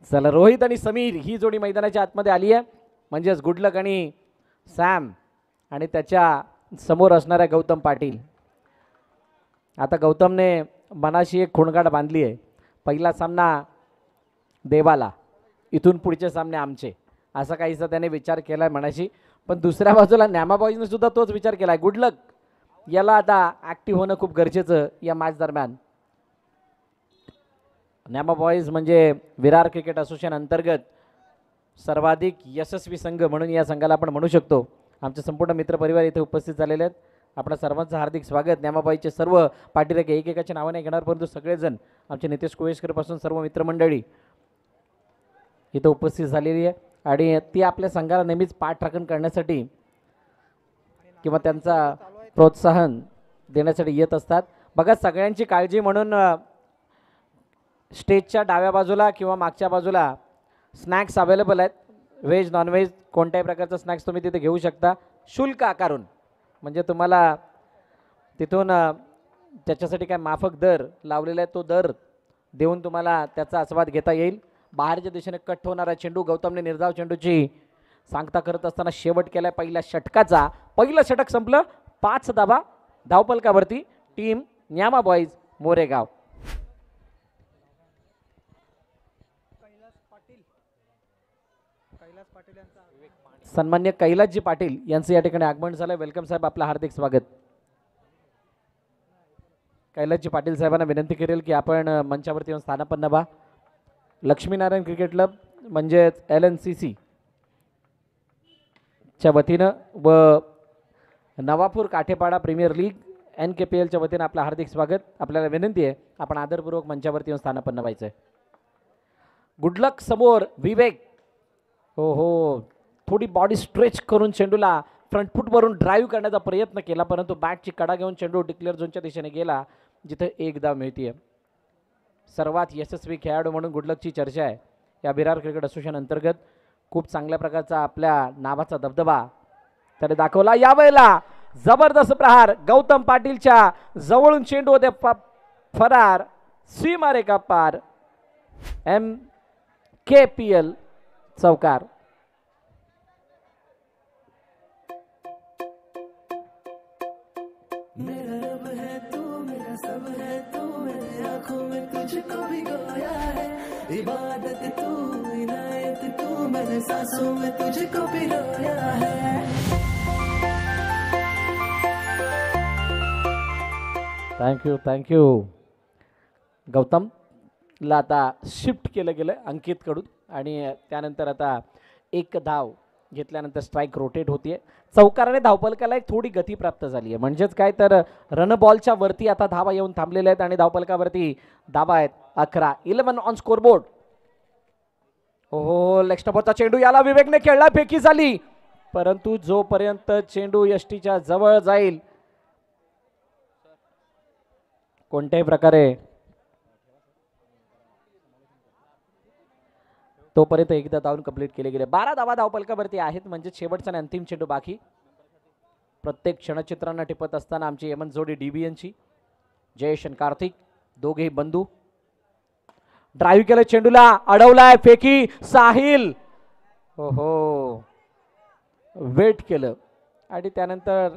चला रोहित आणि समीर ही जोडी मैदानाच्या आतमध्ये आली आहे, म्हणजेच गुडलक आणि सॅम आणि त्याच्या समोर असणाऱ्या गौतम पाटील. आता गौतमने मनाशी एक खुणगाठ बांधली आहे, पहिला सामना देवाला, इथून पुढचे सामने आमचे, असा काहीसा त्याने विचार केला आहे मनाशी. पण दुसऱ्या बाजूला न्यामा बॉईजने सुद्धा तोच विचार केला आहे. गुडलक याला आता ॲक्टिव्ह होणं खूप गरजेचं या मॅच दरम्यान. न्यामा बॉईज म्हणजे विरार क्रिकेट असोसिएशन अंतर्गत सर्वाधिक यशस्वी संघ म्हणून या संघाला आपण म्हणू शकतो. आमचे संपूर्ण मित्रपरिवार इथे उपस्थित झालेले आहेत. आपल्या सर्वांचं हार्दिक स्वागत. न्यामा बॉईजचे सर्व पाठीराखे एकेकाच्या नावाने घेणार, परंतु सगळेजण आमचे नितेश कुवेशकरपासून सर्व मित्रमंडळी इथं उपस्थित झालेली आहे आणि ती आपल्या संघाला नेहमीच पाठराखण करण्यासाठी किंवा त्यांचा प्रोत्साहन देण्यासाठी येत असतात. बघा, सगळ्यांची काळजी म्हणून स्टेजच्या डाव्या बाजूला किंवा मागच्या बाजूला स्नॅक्स अवेलेबल आहेत. व्हेज नॉनव्हेज कोणत्याही प्रकारचं स्नॅक्स तुम्ही तिथे घेऊ शकता शुल्क आकारून. म्हणजे तुम्हाला तिथून त्याच्यासाठी काय माफक दर लावलेला आहे, तो दर देऊन तुम्हाला त्याचा आस्वाद घेता येईल. बाहेरच्या दिशेने कट होणारा चेंडू, गौतमने निर्धाव चेंडूची सांगता करत असताना शेवट केला पहिल्या षटकाचा. पहिलं षटक संपलं, 5 धावा धावपलकावरती टीम न्यामा बॉईज मोरेगाव. सन्मान्य कैलासजी पाटील यांचं या ठिकाणी आगमन झालं. वेलकम साहेब, आपलं हार्दिक स्वागत. कैलासजी पाटील साहेबांना विनंती करेल की आपण मंचावरती येऊन स्थानापन्न व्हा. लक्ष्मीनारायण क्रिकेट क्लब म्हणजेच LNCC च्या वतीनं व नवापूर काठेपाडा प्रीमियर लीग NKPLच्या वतीनं आपलं हार्दिक स्वागत. आपल्याला विनंती आहे आपण आदरपूर्वक मंचावरती येऊन स्थानापन्न व्हायचं आहे. गुडलक समोर विवेक, हो थोडी बॉडी स्ट्रेच करून चेंडूला फ्रंट फूटवरून ड्राईव्ह करण्याचा प्रयत्न केला, परंतु बॅटची कडा घेऊन चेंडू डिक्लेअर झोनच्या दिशेने गेला, जिथे एक धाव मिळते. सर्वात यशस्वी खेळाडू म्हणून गुडलकची चर्चा आहे या विरार क्रिकेट असोसिएशन अंतर्गत. खूप चांगल्या प्रकारचा आपल्या नावाचा दबदबा त्याने दाखवला. यावेळेला जबरदस्त प्रहार, गौतम पाटीलच्या जवळून चेंडू होते फरार, सीमारेखा पार, MKPL चौकार. इबादत तू, इनायत तू, मेरे सांसों में तुझको पिरोया है. थँक्यू गौतमला आता शिफ्ट केलं गेलं अंकितकडून आणि त्यानंतर आता एक धाव घेतल्यानंतर स्ट्राईक रोटेट होतीये. चौकाराने धावपलकाला एक थोडी गती प्राप्त झाली आहे. म्हणजेच काय तर रन बॉलच्या वरती आता धावा येऊन थांबलेल्या आहेत आणि धावपलकावरती धावा आहेत 11. 11 ऑन स्कोरबोर्ड. हो लेग स्टंपचा चेंडू, याला विवेकने खेळला, फेकी झाली, परंतु जोपर्यंत चेंडू यष्टीच्या जवळ जाईल कोणत्याही प्रकारे तोपर्यंत एकदा धावून कंप्लीट केले गेले. 12 धावा धावपलकावरती आहेत, म्हणजे शेवटचा आणि अंतिम चेंडू बाकी. प्रत्येक क्षणचित्रांना टिपत असताना आमची यमन जोडी DBNची जयेश आणि कार्तिक दोघेही बंधू. ड्राईव्ह केलं, चेंडूला अडवलाय, फेकी, साहिल हो वेट केलं आणि त्यानंतर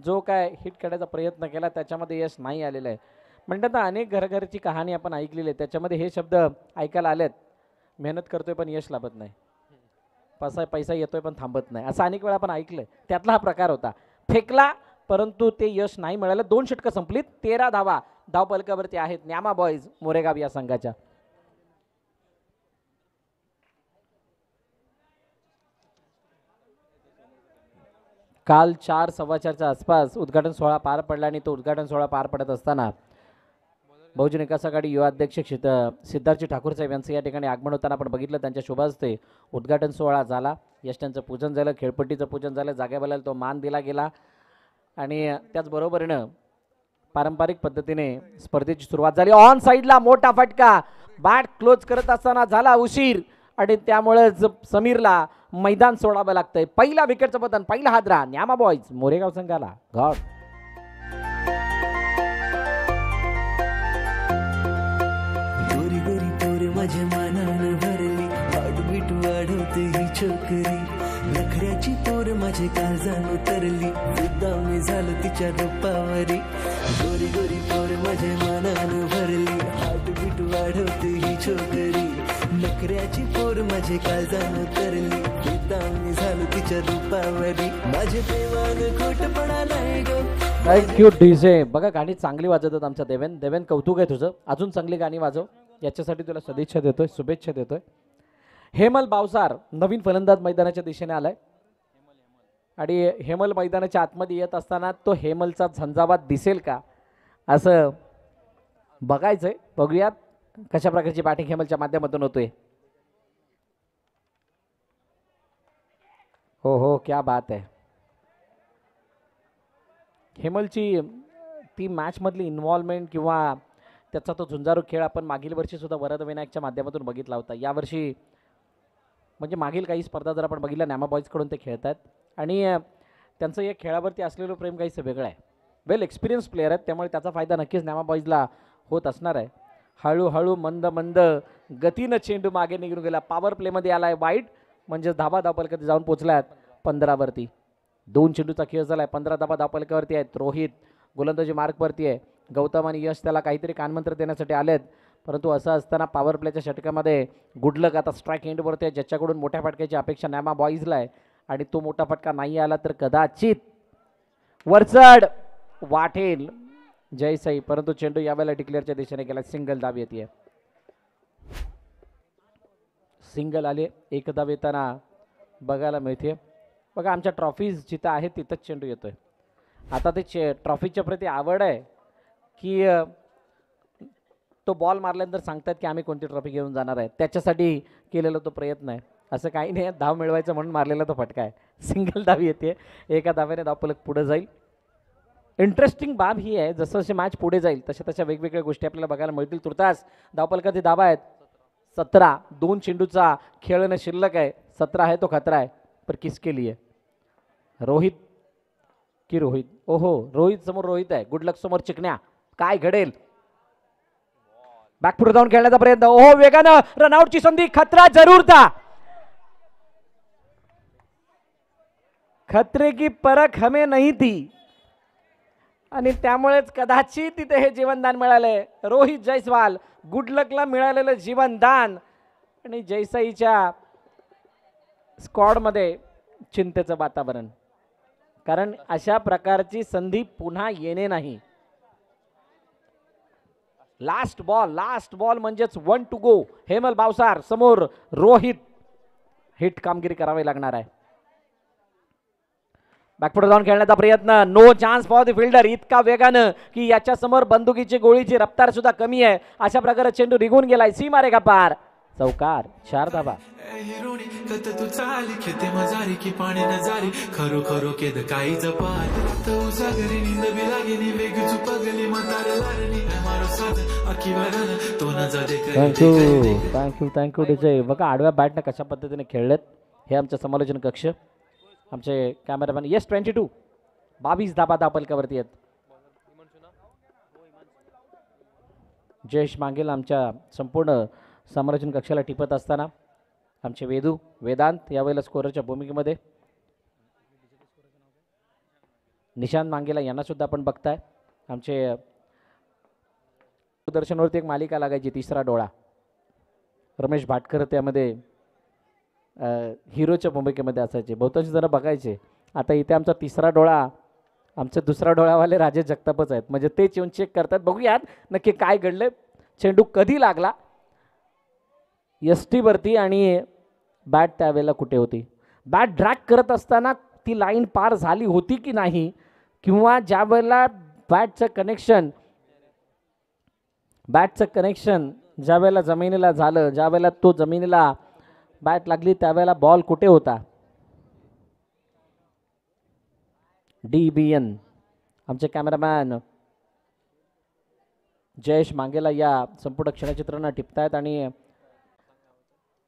जो काय हिट करण्याचा प्रयत्न केला त्याच्यामध्ये यश नाही आलेलं आहे. म्हणतात ना, अनेक घरघरची कहाणी आपण ऐकलेली आहे, त्याच्यामध्ये हे शब्द ऐकायला आलेत. मेहनत करतोय पण यश लाभत नाही, पैसा येतोय पण थांबत नाही, असं अनेक वेळा आपण ऐकलंय. त्यातला हा प्रकार होता. फेकला परंतु ते यश नाही मिळालं. 2 षटकं संपलीत, 13 धावा धावपलकावरती आहेत न्यामा बॉईज मोरेगाव या संघाच्या. काल 4:15च्या आसपास उद्घाटन सोहळा पार पडला आणि तो उद्घाटन सोहळा पार पडत असताना बहुजन विकास आघाडी युवा अध्यक्ष सिद्धार्थजी ठाकूर साहेब यांचं या ठिकाणी आगमन होताना आपण बघितलं. त्यांच्या शुभास्ते उद्घाटन सोहळा झाला, यष्ट्यांचं पूजन झालं, खेळपट्टीचं पूजन झालं, जागेवाल्याला तो मान दिला गेला आणि त्याचबरोबरीनं पारंपरिक पद्धतीने स्पर्धेची सुरुवात झाली. ऑन साईडला मोठा फटका, बॅट क्लोज करत असताना झाला उशीर आणि त्यामुळे समीरला मैदान सोडावं लागतंय. पहिला विकेटचं पतन, पहिला हादरा न्यामा बॉईज मोरेगाव संघाला. घाट गोरी गोरी तोर माझ्या मनानं भरली माझे काळजान उतरली, फिदा मी झालो तिच्या रूपावरी. गोरी गोरी पोर माझ्या मनानं भरली, हाट बीट वाढवते ही छोकरी. नखऱ्याची पोर माझे काळजान उतरली, फिदा मी झालो तिच्या रूपावरी. माझे प्रेमान खोटपणा नाही गो. Thank you DJ. बघा गाणी चांगली वाजवतात आमच्या देवेन. देवेन कौतुक आहे तुझं, अजून चांगली गाणी वाजव, याच्यासाठी तुला सदिच्छा देतोय, शुभेच्छा देतोय. हेमल बावसार नवीन फलंदाज मैदानाच्या दिशेने आलाय आणि हेमल मैदानाच्या आतमध्ये येत असताना तो हेमलचा झंझावात दिसेल का असं बघायचंय. बघूयात कशा प्रकारची बॅटिंग हेमलच्या माध्यमातून होतोय. हो हो, क्या बात आहे. हेमलची ती मॅचमधली इन्व्हॉल्वमेंट किंवा त्याचा तो झुंजारू खेळ आपण मागील वर्षी सुद्धा वरद विनायकच्या माध्यमातून बघितला होता. यावर्षी म्हणजे मागील काही स्पर्धा जर आपण बघितल्या नॅमा बॉईजकडून ते खेळत आहेत आणि त्यांचं या खेळावरती असलेलं प्रेम काहीसं वेगळं आहे. वेल एक्सपिरियन्स प्लेयर आहेत, त्यामुळे त्याचा फायदा नक्कीच नॅमा बॉईजला होत असणार आहे. हळूहळू मंद मंद गतीनं चेंडू मागे निघून गेला, पॉवर प्लेमध्ये आला आहे वाईट, म्हणजे धाबा धावपलकावरती जाऊन पोचला आहेत 15वरती. 2 चेंडूचा खेळ झाला आहे, 15 धाबा धावपलकावरती आहेत. रोहित गोलंदाजी मार्कवरती आहे, गौतम आणि यश त्याला काहीतरी कानमंत्र देण्यासाठी आलेत, परंतु असं असताना पॉवर प्लेच्या षटकामध्ये गुडलक आता स्ट्राईक एंडवरती आहे, ज्याच्याकडून मोठ्या फटक्याची अपेक्षा नॅमा बॉईजला आहे आणि तो मोठा फटका नाही आला तर कदाचित वरचढ वाटेल जयसाई, परंतु चेंडू यावेळेला डिक्लेअरच्या दिशेने गेला. सिंगल धाव येते, सिंगल आले, एक धाव येताना बघायला मिळते. बघा आमच्या ट्रॉफीज जिथं आहेत तिथंच चेंडू येतोय. आता ते ट्रॉफीच्या प्रती आवड आहे की तो बॉल मारल्यानंतर सांगतात की आम्ही कोणती ट्रॉफी घेऊन जाणार आहे, त्याच्यासाठी केलेला तो प्रयत्न आहे. असं काही नाही, धाव मिळवायचं म्हणून मारलेला तो फटका आहे. सिंगल धाव येते, एका धाव्याने धावपलक पुढे जाईल. इंटरेस्टिंग बाब ही आहे, जसं जसे मॅच पुढे जाईल तशा तशा वेगवेगळ्या गोष्टी आपल्याला बघायला मिळतील. तुर्तास धावपलकाची धावा आहेत 17, 2 चेंडूचा खेळणं शिल्लक आहे. 17 आहे तो खतरा आहे, पर किसके लिए? रोहित की रोहित? ओहो, रोहित समोर रोहित आहे, गुडलक समोर चिकण्या. काय घडेल? बॅक पुढे जाऊन खेळण्याचा प्रयत्न, ओहो वेगानं रनआउटची संधी, खतरा जरूर था, खतरे की परख हमें नहीं थी आणि त्यामुळेच कदाचित तिथे हे जीवनदान मिळाले. रोहित जयस्वाल गुडलकला मिळालेलं जीवनदान आणि जयसाईच्या स्क्वॉडमध्ये चिंतेचं वातावरण, कारण अशा प्रकारची संधी पुन्हा येणे नाही. लास्ट बॉल म्हणजेच 1 to go. हेमल बावसार समोर रोहित, हिट कामगिरी करावी लागणार आहे. बॅकपुढे जाऊन खेळण्याचा प्रयत्न, no chance for the fielder, इतका वेगानं की याच्या समोर बंदुकीची गोळीची रफ्तार सुद्धा कमी आहे. अशा प्रकारे चेंडू निघून गेलाय, सीमा रेखा पार, चौकार, 4 धावा. हिरोणी कत तू चाली खेते मजारी की पाणी नजारी खरो खरो केद काही जपाल तो सागरी नींद भी लागेली वेग चुपगली म्हातारे लारणी मारो साथ अखी वरण तो न जादे थँक्यू डीजे. बघा आडव्या बॅटने कशा पद्धतीने खेळलेत हे आमचे समालोचन कक्ष, आमचे कॅमेरामॅन. येस 22, 22 धाबा धावपलकावरती आहेत. जयेश मांगेल आमच्या संपूर्ण समालोचन कक्षाला टिपत असताना आमचे वेदांत यावेळेला स्कोरच्या भूमिकेमध्ये, निशांत मांगेला यांना सुद्धा आपण बघताय. आमचे दूरदर्शनवरती एक मालिका लागायची तिसरा डोळा, रमेश भाटकर त्यामध्ये हिरोच्या भूमिकेमध्ये असायचे, बहुतांश जरा बघायचे. आता इथे आमचा तिसरा डोळा, आमचे दुसरा डोळावाले राजेश जगतापच आहेत, म्हणजे ते येऊन चेक करतात. बघूयात नक्की काय घडले, चेंडू कधी लागला एस टीवरती आणि बॅट त्यावेळेला कुठे होती. बॅट ड्रॅग करत असताना ती लाईन पार झाली होती की नाही, किंवा ज्या वेळेला बॅटचं कनेक्शन ज्या वेळेला जमिनीला झालं, ज्या वेळेला तो जमिनीला बॅट लागली त्यावेळेला बॉल कुठे होता. DBN आमचे कॅमेरामॅन जयेश मांगेला या संपूर्ण क्षणचित्रांना टिपतायत आणि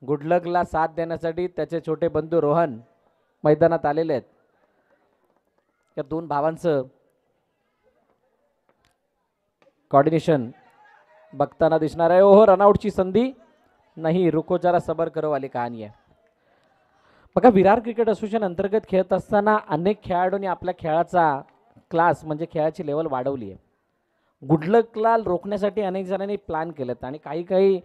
गुडलकला साथ देण्यासाठी त्याचे छोटे बंधू रोहन मैदानात आलेले आहेत. या दोन भावांचं कॉर्डिनेशन बघताना दिसणार आहे. ओहो, रनआउटची संधी नाही, रुको जरा सबर करो वाली कहाणी आहे. बघा, विरार क्रिकेट असोसिएशन अंतर्गत खेळत असताना अनेक खेळाडूंनी आपल्या खेळाचा क्लास म्हणजे खेळाची लेवल वाढवली आहे. गुडलकला रोखण्यासाठी अनेक जणांनी प्लॅन केलेत आणि काही काही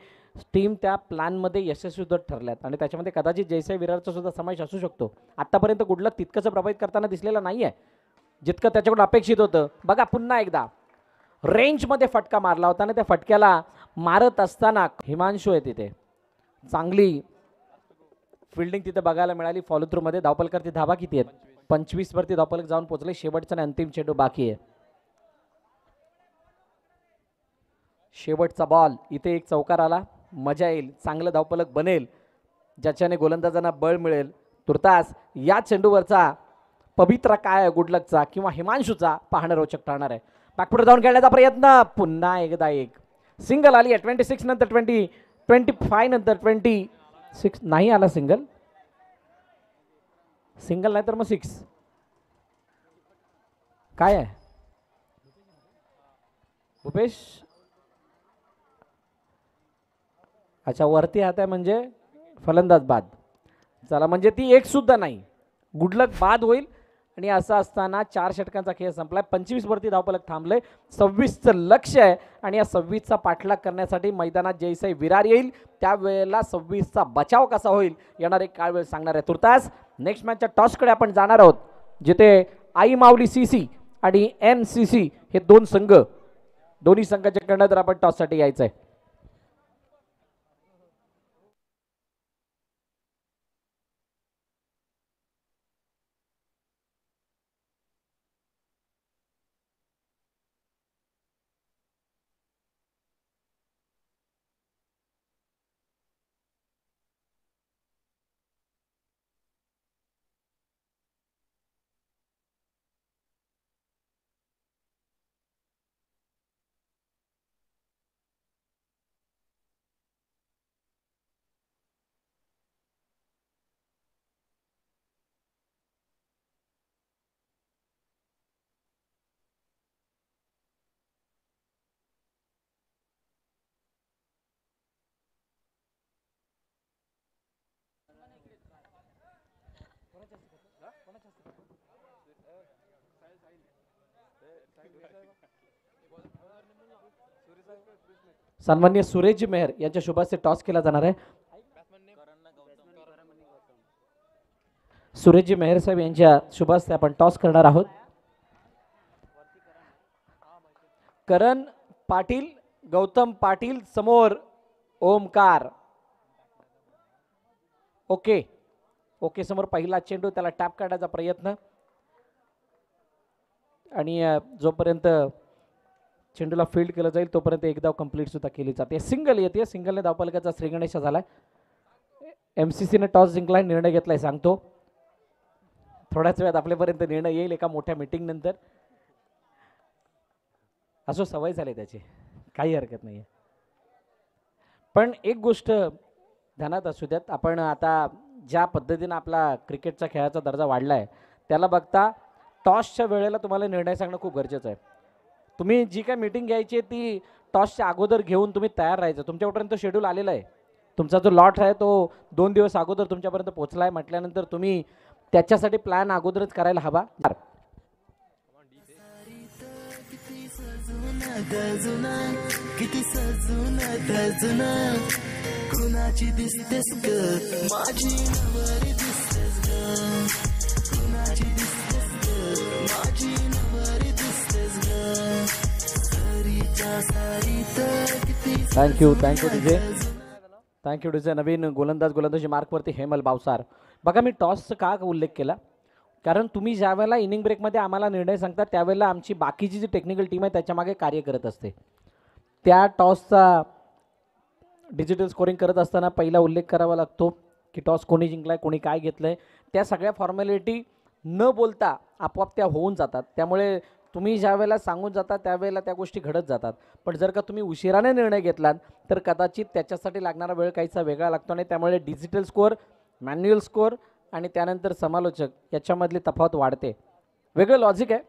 टीम त्या प्लॅनमध्ये यशस्वी सुद्धा ठरल्यात आणि त्याच्यामध्ये कदाचित जयसाई विरारचा सुद्धा समावेश असू शकतो. आत्तापर्यंत गुडलक तितकंसं प्रभावित करताना दिसलेलं नाही आहे जितकं त्याच्याकडून अपेक्षित होतं. बघा, पुन्हा एकदा रेंजमध्ये फटका मारला होता आणि त्या फटक्याला मारत असताना हिमांशू आहे तिथे, चांगली फिल्डिंग तिथे बघायला मिळाली. फॉलो थ्रूमध्ये धावपलकरती धावा किती आहेत? 25 वरती धावपलक जाऊन पोहोचले. शेवटचा आणि अंतिम चेंडू बाकी आहे. शेवटचा बॉल, इथे एक चौकार आला, मजा येईल, चांगलं धावपलक बनेल ज्याच्याने गोलंदाजांना बळ मिळेल. तुर्तास या चेंडूवरचा पवित्रा काय आहे गुडलकचा किंवा हिमांशूचा पाहणं रोचक ठरणार आहे. बॅकफुट जाऊन खेळण्याचा प्रयत्न, पुन्हा एकदा एक सिंगल आली आहे. 26 नंतर 20, 25 नंतर 26 नाही आला सिंगल. सिंगल नाही तर मग 6 काय आहे भूपेश? अच्छा, वरती हात आहे म्हणजे फलंदाज बाद. चला, म्हणजे ती एक सुद्धा नाही, गुडलक बाद होईल. आणि असं असताना 4 षटकांचा खेळ संपलाय. 25 वरती धावपलक थांबले. 26चं लक्ष आहे आणि या 26चा पाठलाग करण्यासाठी मैदानात जयसाई विरार येईल. त्यावेळेला 26चा बचाव कसा होईल येणार एक काळ वेळ सांगणार आहे. तुर्तास नेक्स्ट मॅचच्या टॉसकडे आपण जाणार आहोत, जिथे आई माऊली CC आणि NCC हे दोन संघ, दोन्ही संघाच्या कडनं तर आपण टॉससाठी यायचं आहे. सन्माननीय सुरेशजी मेहर यांच्या शुभास्ते टॉस केला जाणार आहे. सुरेशजी मेहर साहेब यांच्या शुभास्ते आपण टॉस करणार आहोत. करण पाटील, गौतम पाटील समोर, ओमकार ओके ओके समोर पहिला चेंडू, त्याला टॅप काढण्याचा प्रयत्न आणि जोपर्यंत चेंडूला फील्ड केलं जाईल तोपर्यंत एक धाव कंप्लीट सुद्धा केली जाते. सिंगल येते, सिंगलने धावपलकाचा श्रीगणेश झालाय. MCCने टॉस जिंकलाय, निर्णय घेतलाय सांगतो. थोड्याच वेळात आपल्यापर्यंत निर्णय येईल एका मोठ्या मीटिंग नंतर. असो, सवय झाली त्याची, काही हरकत नाही. पण एक गोष्ट ध्यानात असू द्यात, आपण आता ज्या पद्धतीनं आपला क्रिकेटचा खेळाचा दर्जा वाढलाय त्याला बघता टॉसच्या वेळेला तुम्हाला निर्णय सांगणं खूप गरजेचं आहे. तुम्ही जी काय मीटिंग घ्यायची आहे ती टॉसच्या अगोदर घेऊन तुम्ही तयार राहायचं. तुमच्यापर्यंत शेड्यूल आलेला आहे, तुमचा जो लॉट आहे तो 2 दिवस अगोदर तुमच्यापर्यंत पोहोचला आहे म्हटल्यानंतर तुम्ही त्याच्यासाठी प्लॅन अगोदरच करायला हवा. किती सजून धजून कुणाची दिसतेस ग माझी नवरी दिसतेस ग, कुणाची दिसतेस ग माझी नवरी दिसतेस ग, सरीच्या सारीत किती. Thank you DJ, thank you DJ. नवीन गोलंदाजी मार्कवरती हेमल बावसार. बघा, मी टॉसचा का उल्लेख केला, कारण तुम्ही ज्या वेळेला इनिंग ब्रेकमध्ये आम्हाला निर्णय सांगता त्यावेळेला आमची बाकीची जी टेक्निकल टीम आहे त्याच्यामागे कार्य करत असते. त्या टॉसचा डिजिटल स्कोरिंग करत असताना पहिला उल्लेख करावा लागतो की टॉस कोणी जिंकलाय, कोणी काय घेतलंय. त्या सगळ्या फॉर्मॅलिटी न बोलता आपोआप त्या होऊन जातात. त्यामुळे तुम्ही ज्या वेळेला सांगून जाता त्यावेळेला त्या गोष्टी घडत जातात. पण जर का तुम्ही उशिराने निर्णय घेतलात तर कदाचित त्याच्यासाठी लागणारा वेळ काहीसा वेगळा लागतो आणि त्यामुळे डिजिटल स्कोअर, मॅन्युअल स्कोअर आणि त्यानंतर समालोचक याच्यामधली तफावत वाढते. वेगळं लॉजिक आहे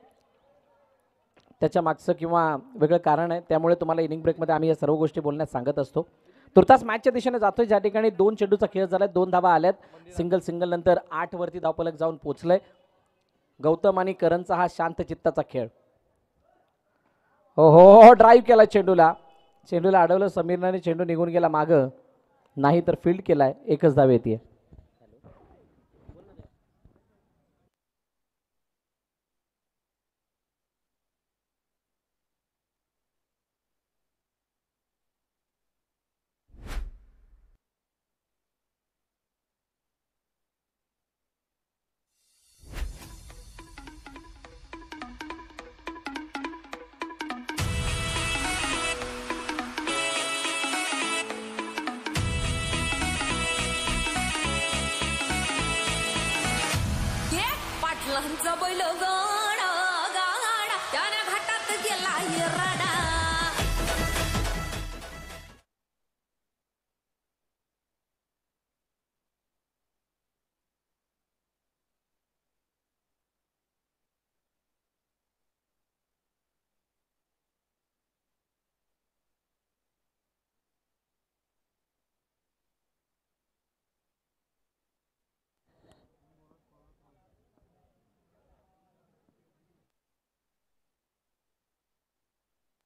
त्याच्या मागचं किंवा वेगळं कारण आहे. त्यामुळे तुम्हाला इनिंग ब्रेकमध्ये आम्ही या सर्व गोष्टी बोलण्यास सांगत असतो. तुर्तास मॅचच्या दिशेने जातोय, ज्या ठिकाणी 2 चेंडूचा खेळ झालाय, 2 धावा आल्यात. सिंगल नंतर 8 वरती धावफलक जाऊन पोहोचलंय. गौतम आणि करणचा हा शांत चित्ताचा खेळ. हो हो हो, ड्राईव्ह केला चेंडूला अडवलं समीरने, चेंडू निघून गेला मागं, नाही तर फील्ड केलाय. एकच धाव येते. पाटलांचा बैल गाडा गाडा त्याने घाटात गेला हिराडा.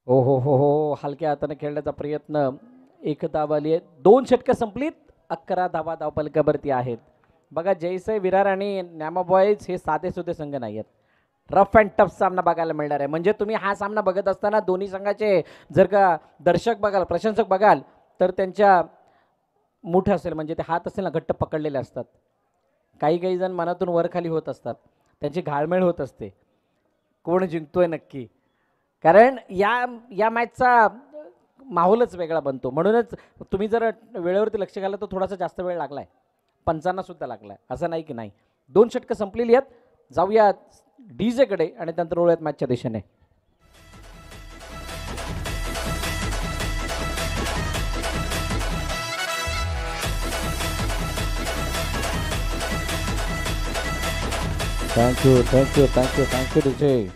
हो हो हो हो, हलक्या हाताने खेळण्याचा प्रयत्न. 1 धाव आली आहे. 2 षटकं संपलीत. 11 धावा धावफलकावरती आहेत. बघा, जयसे विरार आणि न्यामा बॉयज हे साधे सुधे संघ नाही आहेत. रफ अँड टफ सामना बघायला मिळणार आहे. म्हणजे तुम्ही हा सामना बघत असताना दोन्ही संघाचे जर का दर्शक बघाल, प्रशंसक बघाल, तर त्यांच्या मुठ असेल, म्हणजे ते हात असेल ना, घट्ट पकडलेले असतात. काही जण मनातून वर खाली होत असतात. त्यांची घाळमेळ होत असते, कोण जिंकतोय नक्की. कारण या मॅचचा माहोलच वेगळा बनतो. म्हणूनच तुम्ही जर वेळेवरती लक्ष घाला तर थोडासा जास्त वेळ लागलाय, पंचांना सुद्धा लागलाय, असं नाही की नाही. 2 षटकं संपलेली आहेत. जाऊया डीजे कडे आणि नंतर वळूयात मॅचच्या दिशेने. Thank you DJ.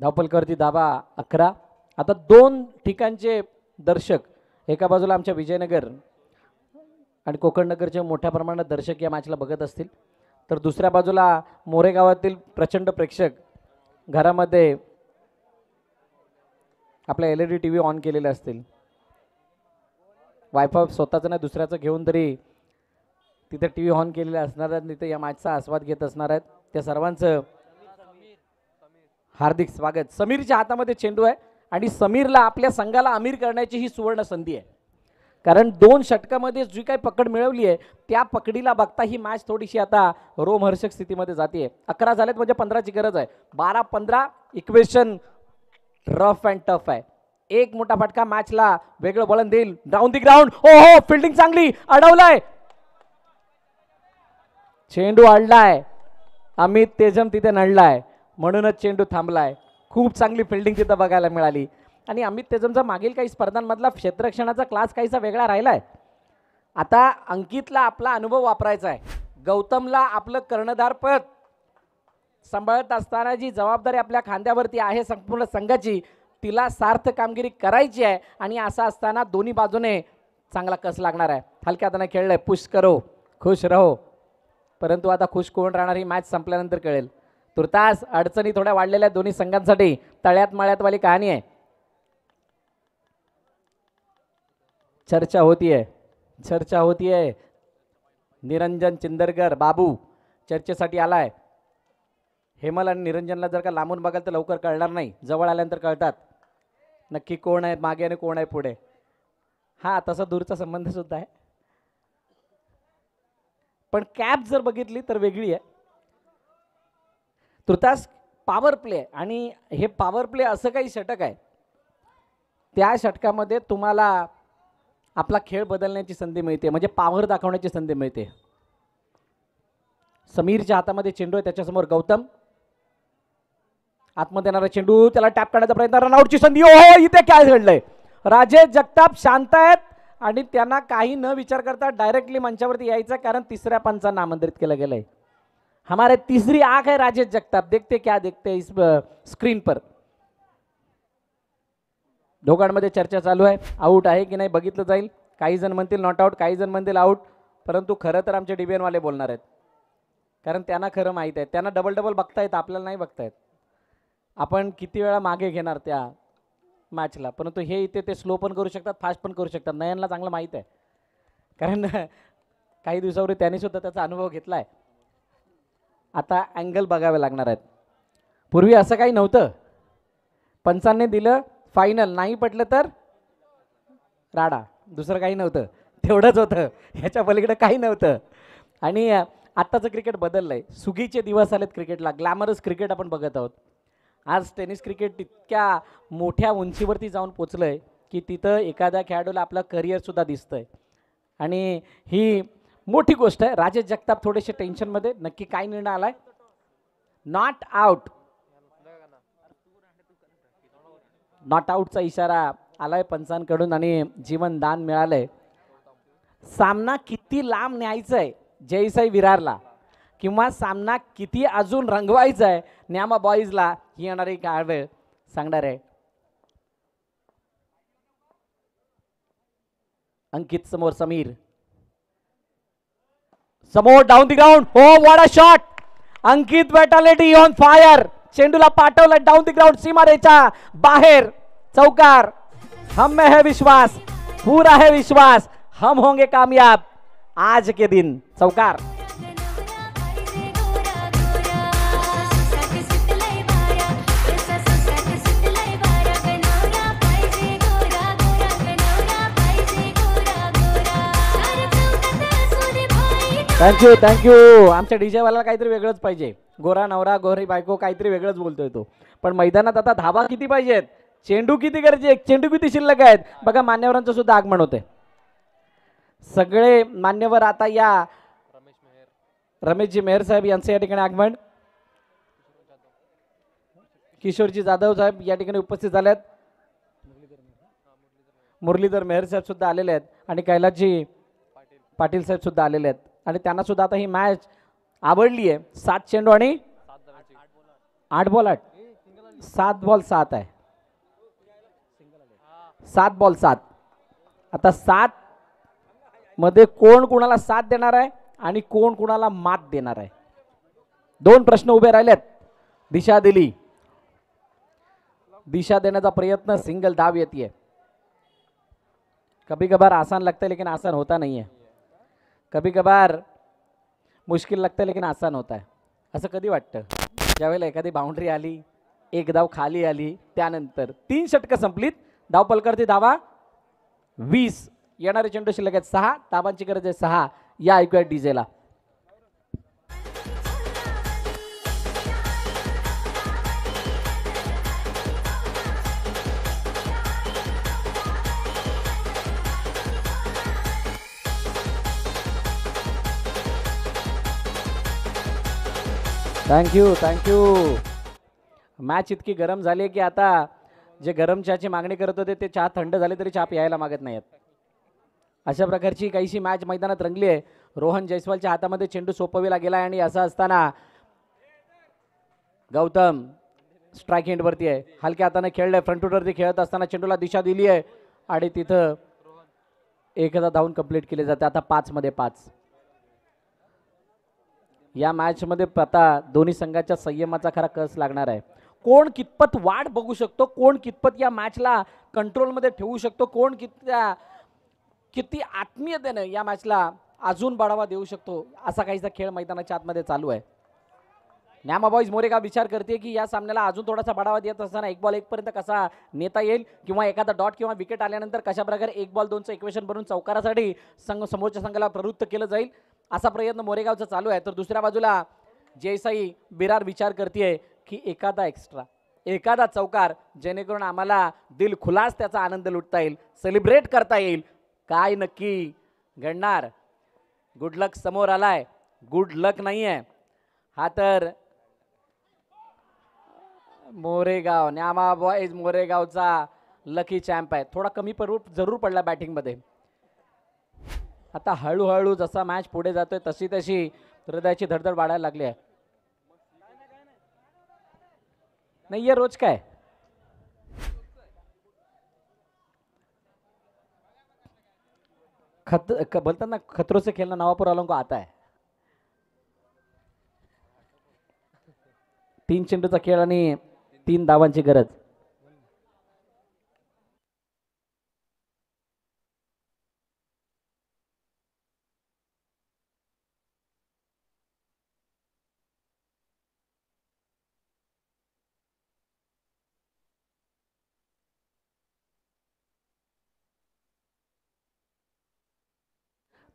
धावफलकावरती धावा 11. आता 2 ठिकाणचे दर्शक, एका बाजूला आमच्या विजयनगर आणि कोकणनगरचे मोठ्या प्रमाणात दर्शक या मॅचला बघत असतील, तर दुसऱ्या बाजूला मोरेगावातील प्रचंड प्रेक्षक घरामध्ये आपल्या LED TV ऑन केलेले असतील. वायफाय स्वतःचं नाही दुसऱ्याचं घेऊन तरी तिथे TV ऑन केलेले असणार आहेत, तिथे या मॅचचा आस्वाद घेत असणार आहेत. त्या सर्वांचं हार्दिक स्वागत. समीरच्या हातामध्ये चेंडू आहे आणि समीरला आपल्या संघाला अमीर करण्याची ही सुवर्ण संधी आहे. कारण 2 षटकामध्ये जी काही पकड मिळवली आहे त्या पकडीला बघता ही मॅच थोडीशी आता रोमहर्षक स्थितीमध्ये जाते. 11 झालेत म्हणजे 15ची गरज आहे. 12-15 इक्वेशन रफ अँड टफ आहे. एक मोठा फटका मॅचला वेगळं वळण देईल. Down the ground. हो हो, फिल्डिंग चांगली, अडवलाय, चेंडू अडलाय. अमित तेजम तिथे नडलाय, म्हणूनच चेंडू थांबलाय. खूप चांगली फिल्डिंग तिथं बघायला मिळाली. आणि अमित तेजमचा मागील काही स्पर्धांमधला क्षेत्ररक्षणाचा क्लास काहीसा वेगळा राहिलाय. आता अंकितला आपला अनुभव वापरायचा आहे. गौतमला आपलं कर्णधार पद सांभाळत असताना जी जबाबदारी आपल्या खांद्यावरती आहे संपूर्ण संघाची, तिला सार्थ कामगिरी करायची आहे. आणि असं असताना दोन्ही बाजूने चांगला कस लागणार आहे. हलक्या हाताने खेळलंय, पुश करो खुश रहो. परंतु आता खुश कोण राहणार ही मॅच संपल्यानंतर कळेल. तुर्तास अडचणी थोड्या वाढलेल्या दोन्ही संघांसाठी. तळ्यात माळ्यातवाली कहाणी आहे. चर्चा होतीये. निरंजन चिंदरकर बाबू चर्चेसाठी आलाय. हेमल आणि निरंजनला जर का लांबून बघाल तर लवकर कळणार नाही, जवळ आल्यानंतर कळतात नक्की कोण आहे मागे आणि कोण आहे पुढे. हा तसा दूरचा संबंध सुद्धा आहे. पण कॅप जर बघितली तर वेगळी आहे. तुर्तास पॉवर प्ले, आणि हे पॉवर प्ले असं काही षटक आहे, त्या षटकामध्ये तुम्हाला आपला खेळ बदलण्याची संधी मिळते, म्हणजे पॉवर दाखवण्याची संधी मिळते. समीरच्या हातामध्ये चेंडू आहे, त्याच्यासमोर गौतम. आतमध्ये येणारा चेंडू, त्याला टॅप करण्याचा प्रयत्न, रनआउटची संधी. ओहो, इथे काय घडलंय. राजेश जगताप शांत आहेत आणि त्यांना काही न विचार करता डायरेक्टली मंचावरती यायचं, कारण तिसऱ्या पंचांना आमंत्रित केलं गेलंय. हमारे तीसरी आंख है राजेश जगताप, देखते क्या देखते इस स्क्रीन पर. दोघांमध्ये चर्चा चालू आहे, आउट आहे की नाही बघितलं जाईल. काही जण म्हणतील नॉट आऊट, काही जण म्हणतील आऊट, परंतु खरं तर आमचे DBN वाले बोलणार आहेत, कारण त्यांना खरं माहीत आहे. त्यांना डबल डबल बघता येतं, आपल्याला नाही बघता येत. आपण किती वेळा मागे घेणार त्या मॅचला, परंतु हे इथे ते स्लो पण करू शकतात, फास्ट पण करू शकतात. नयनला चांगलं माहीत आहे, कारण काही दिवसापूर्वी त्यांनी सुद्धा त्याचा अनुभव घेतला आहे. आता अँगल बघावे लागणार आहेत. पूर्वी असं काही नव्हतं, पंचांनी दिलं फायनल, नाही पटलं तर राडा, दुसरं काही नव्हतं, तेवढंच होतं, ह्याच्या पलीकडे काही नव्हतं. आणि आत्ताचं क्रिकेट बदललं आहे, सुगीचे दिवस आलेत क्रिकेटला, ग्लॅमरस क्रिकेट आपण बघत आहोत. आज टेनिस क्रिकेट इतक्या मोठ्या उंचीवरती जाऊन पोचलं आहे की तिथं एखाद्या खेळाडूला आपलं करिअरसुद्धा दिसतं आहे, आणि ही मोठी गोष्ट आहे. राजेश जगताप थोडेसे टेन्शनमध्ये, नक्की काय निर्णय आलाय? नॉट आऊट, नॉट आऊटचा इशारा आलाय पंचांकडून आणि जीवनदान मिळालंय. सामना किती लांब न्यायचा आहे जयसाई विरारला, किंवा सामना किती अजून रंगवायचा आहे न्यामा बॉईजला, ही येणारी काय वेळ सांगणार आहे. अंकित समोर, समीर समोर, डाऊन द ग्राउंड. हो, what a shot. Ankit vitality on fire. चेंडूला पाठवलं डाऊन द ग्राउंड, सीमारेच्या बाहेर, चौकार. हम में है विश्वास, पूरा है विश्वास, हम होंगे कामयाब आज के दिन. चौकार. Thank you thank you. आमच्या डीजे वाला काहीतरी वेगळंच पाहिजे, गोरा नवरा गोरी बायको काहीतरी वेगळंच बोलतोय तो. पण मैदानात आता धाबा किती पाहिजेत, चेंडू किती गरजे, चेंडू किती शिल्लक आहेत बघा. मान्यवरांचं सुद्धा आगमन होते. सगळे मान्यवर आता या. रमेशजी मेहर साहेब यांचं या ठिकाणी आगमन. किशोरजी जाधव साहेब या ठिकाणी उपस्थित झाले आहेत. मुरलीधर मेहर साहेब सुद्धा आलेले आहेत आणि कैलासजी पाटील साहेब सुद्धा आलेले आहेत. आणि त्यांना सुद्धा आता ही मॅच आवडली आहे. 7 चेंडू आणि 8 बॉल 8, 7 बॉल 7 आहे, 7 बॉल 7. आता 7 मध्ये कोण कुणाला साथ देणार आहे आणि कोण कुणाला मात देणार आहे, 2 प्रश्न उभे राहिलेत. दिशा दिली, दिशा देण्याचा प्रयत्न, सिंगल धाव येते. कभी कभार आसान लगता है लेकिन आसान होता नहीं है, कभी कभार मुश्किल लगता है लेकिन आसान होता है. असं कधी वाटतं ज्यावेळेला एखादी बाउंड्री आली, एक धाव खाली आली, त्यानंतर 3 षटकं संपलीत, धाव पलकारती धावा 20, येणारे चेंडू शिल्लक आहेत 6, धावांची गरज आहे 6. या ऐकूया डीजेला. Thank you thank you. मॅच इतकी गरम झाली की आता जे गरम चहाची मागणी करत होते ते चहा थंड झाले तरी चहा प्यायला मागत नाहीत. अशा प्रकारची काहीशी मॅच मैदानात रंगली आहे. रोहन जयस्वालच्या हातामध्ये चेंडू सोपविला गेला आणि असं असताना गौतम स्ट्राईक एंडवरती आहे, हलक्या हाताने खेळलाय. फ्रंटवरती खेळत असताना चेंडूला दिशा दिली आहे आणि तिथं एकदा धावून कंप्लीट केले जाते. आता 5 मध्ये 5. या मॅचमध्ये आता दोन्ही संघाच्या संयमाचा खरा कस लागणार आहे. कोण कितपत वाट बघू शकतो, कोण कितपत या मॅचला कंट्रोलमध्ये ठेवू शकतो, कोण किती आत्मीयतेने या मॅचला अजून बढावा देऊ शकतो, असा काहीसा खेळ मैदानाच्या आतमध्ये चालू आहे. न्यामा बॉईज मोरेगाव विचार करते की या सामन्याला अजून थोडासा बढावा देत असताना 1 बॉल 1 पर्यंत कसा नेता येईल, किंवा एखादा डॉट किंवा विकेट आल्यानंतर कशा प्रकारे 1 बॉल 2चं इक्वेशन बनवून चौकारासाठी समोरच्या संघाला प्रवृत्त केलं जाईल, असा प्रयत्न मोरेगावचा चालू आहे. तर दुसऱ्या बाजूला जयसाई बिरार विचार करते की एखादा एक्स्ट्रा, एखादा चौकार, जेणेकरून आम्हाला दिल खुलास त्याचा आनंद लुटता येईल, सेलिब्रेट करता येईल. काय नक्की घडणार? गुड लक समोर आलाय, गुड लक नाही आहे हा, तर Moregaon Nyama boys मोरेगावचा lucky champ आहे. थोडा कमी जरूर पडला बॅटिंगमध्ये. आता हळूहळू जसा मॅच पुढे जातोय तशी तशी हृदयाची धडधड वाढायला लागली आहे. नाही रोज काय . बोलतात ना खतरों से खेलना नवापुर वालों को आता है. 3 चेंडूचा खेळ आणि 3 धावांची गरज.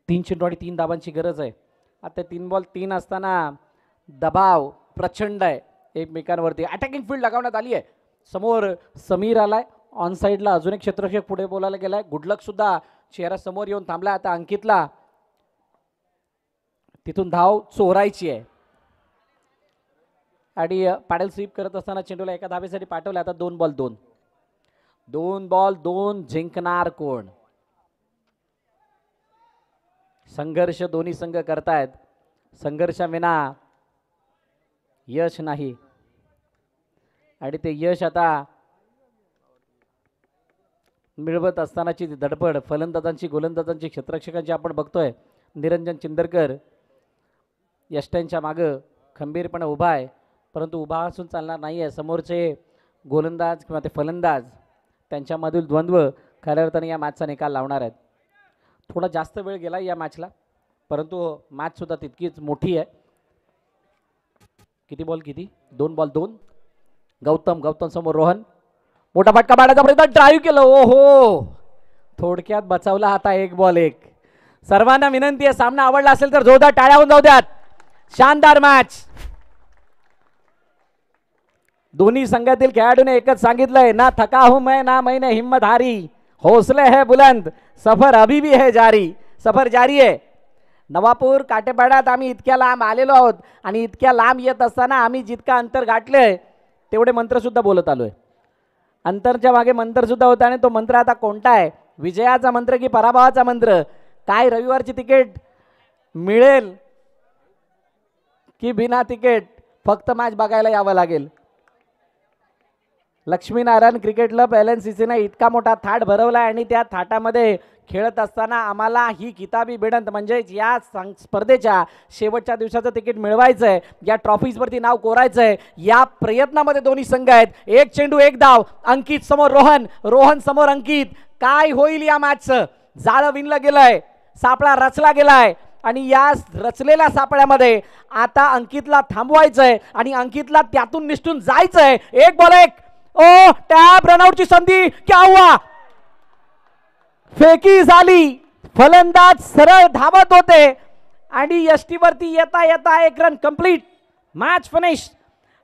तीन चेंडू आणि 3 धावांची गरज आहे. आता 3 बॉल 3 असताना दबाव प्रचंड आहे एकमेकांवरती. अटॅकिंग फील्ड लगावण्यात आली आहे. समोर समीर आलाय ऑन साईडला. अजून एक क्षेत्ररक्षक पुढे बोलायला गेलाय. गुडलक सुद्धा चेहरा समोर येऊन थांबला. आता अंकितला तिथून धाव चोरायची आहे आणि पॅडल स्वीप करत असताना चेंडूला एका धावेसाठी पाठवलं. आता 2 बॉल 2. 2 बॉल 2 जिंकणार कोण? संघर्ष दोन्ही संघ करतायत. संघर्षाविना यश नाही आणि ते यश आता मिळवत असतानाची धडपड फलंदाजांची गोलंदाजांची क्षेत्ररक्षकांची आपण बघतोय. निरंजन चिंदरकर यष्ट्यांच्या मागं खंबीरपणे उभा आहे, परंतु उभा असून चालणार नाही आहे. समोरचे गोलंदाज किंवा ते फलंदाज त्यांच्यामधील द्वंद्व खऱ्या अर्थाने या मॅचचा निकाल लावणार आहेत. थोडा जास्त वेळ गेला या मॅचला, परंतु मॅच सुद्धा तितकीच मोठी आहे. किती बॉल किती? 2 बॉल 2. गौतम समोर रोहन. मोठा फटका मारण्याचा प्रयत्न, ड्राईव्ह केलं. ओहो, थोडक्यात बचावला आता 1 बॉल 1. सर्वांना विनंती आहे, सामना आवडला असेल तर जोरदार टाळ्या होऊन जाऊ द्यात. शानदार मॅच. दोन्ही संघातील खेळाडूने एकच सांगितलंय, ना थका हूं मैं ना मैंने हिम्मत हारी, हौसले है बुलंद, सफर अभी भी है जारी. सफर जारी आहे. नवापूर काटेपाड्यात आम्ही इतक्या लांब आलेलो आहोत आणि इतक्या लांब येत असताना आम्ही जितका अंतर गाठलंय तेवढे मंत्र सुद्धा बोलत आलोय. अंतरच्या मागे मंत्र सुद्धा होता आणि तो मंत्र आता कोणता आहे? विजयाचा मंत्र की पराभवाचा मंत्र? काय रविवारची तिकीट मिळेल की बिना तिकीट फक्त मॅच बघायला यावं लागेल? लक्ष्मीनारायण क्रिकेट क्लब LNCCने इतका मोठा थाट भरवला आणि त्या थाटामध्ये खेळत असताना आम्हाला ही किताबी भिडंत म्हणजेच या स्पर्धेच्या शेवटच्या दिवसाचं तिकीट मिळवायचं आहे, या ट्रॉफीजवरती नाव कोरायचं आहे. या प्रयत्नामध्ये दोन्ही संघ आहेत. 1 चेंडू 1 धाव. अंकित समोर रोहन, रोहन समोर अंकित. काय होईल या मॅचचं? जाळं विणलं गेलंय, सापळा रचला गेलाय आणि या रचलेल्या सापळ्यामध्ये आता अंकितला थांबवायचंय आणि अंकितला त्यातून निष्ठून जायचंय. 1 बॉल 1. ओ, टॅप रनआउटची संधी. क्या हुआ? फेकी झाली. फलंदाज सरळ धावत होते आणि यष्टीवरती येता येता 1 रन कंप्लीट. Match finish.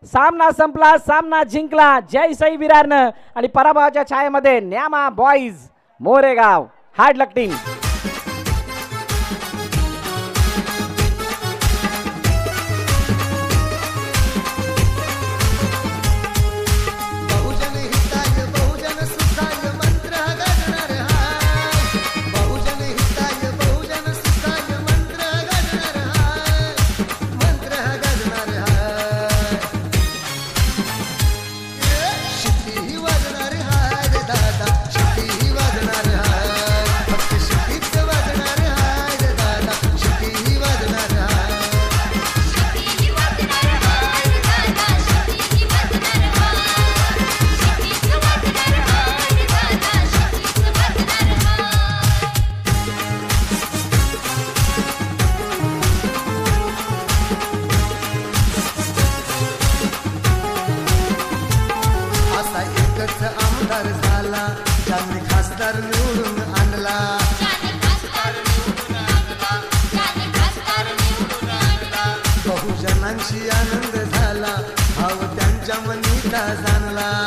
सामना संपला, सामना जिंकला जय साई विरारनं आणि पराभवाच्या छायेमध्ये न्यामा बॉईज मोरेगाव. हार्ड लक टीम. बहुजनांशी आनंद झाला, भाव त्यांच्या मनीचा जाणला.